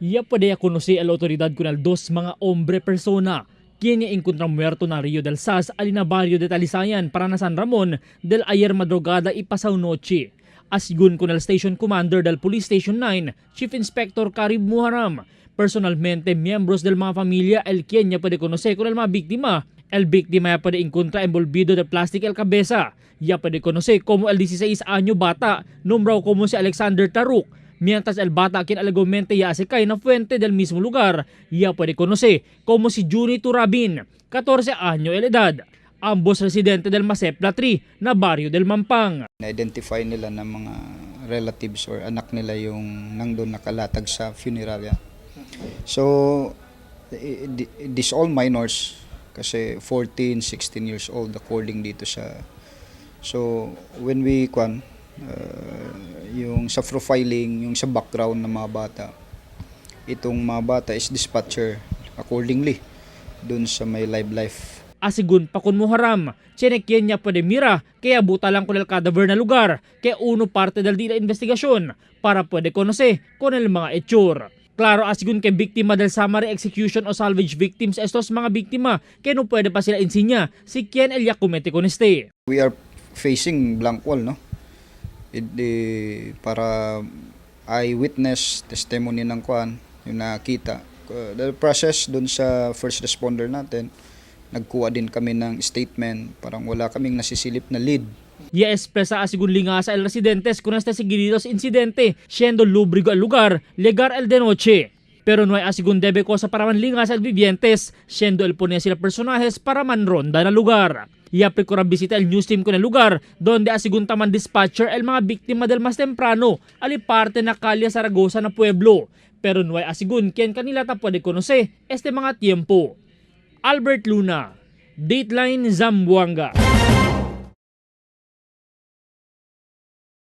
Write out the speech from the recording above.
Ya puede conocer a la autoridad con al dos mga hombre persona quien encontró muerto na Rio del Saz, alina barrio de Talisayan para na San Ramon del ayer madrugada y pasaw noche. Asigun con el Station Commander del Police Station 9, Chief Inspector Karib Muharam. Personalmente, miembros del mga familia el quien ya puede conocer con el mga biktima. El víctima ya puede encontrar envolvido de plástico el cabeza. Ya puede conocer como el 16 año bata, nombrado como si Alexander Taruk. Mientras el bata quien alegalmente ya se cae na fuente del mismo lugar, ya puede conocer como si Juni Turabin, 14 años de edad. Ambos residente del Masepla 3 na barrio del Mampang. Na-identify nila ng mga relatives or anak nila yung nandun nakalatag sa funeraria. So, these all minors, kasi 14, 16 years old according dito sa... So, when we yung sa profiling, yung sa background ng mga bata, itong mga bata is dispatcher accordingly dun sa may life. Asigun pa kun Muharam, chinekyan niya pwede mira kaya buta lang kun el cadaver na lugar kaya uno parte del dila investigasyon para pwede konose con el mga etsur. Klaro asigun kay biktima del summary execution o salvage victims estos mga biktima kaya no pwede pa sila insinya si quien el yakumete con este. We are facing blank wall, no? Para eyewitness testimony ng yung nakita. The process dun sa first responder natin, nagkuha din kami ng statement, parang wala kaming nasisilip na lead. Ya expresa asigun linga sa el residentes con este seguidos incidente, siendo lubrigo al lugar, legar el de noche. Pero no hay asigun debe cosa para manlinga sa vivientes, siendo el pone sila personajes para manronda na lugar. Ya precura visita el news team con el lugar, donde asigun taman dispatcher el mga biktima del mas temprano, ali parte na kalya Zaragoza na pueblo. Pero no hay asigun quien kanila ta puede conocer este mga tiempo. Albert Luna, Dateline Zamboanga.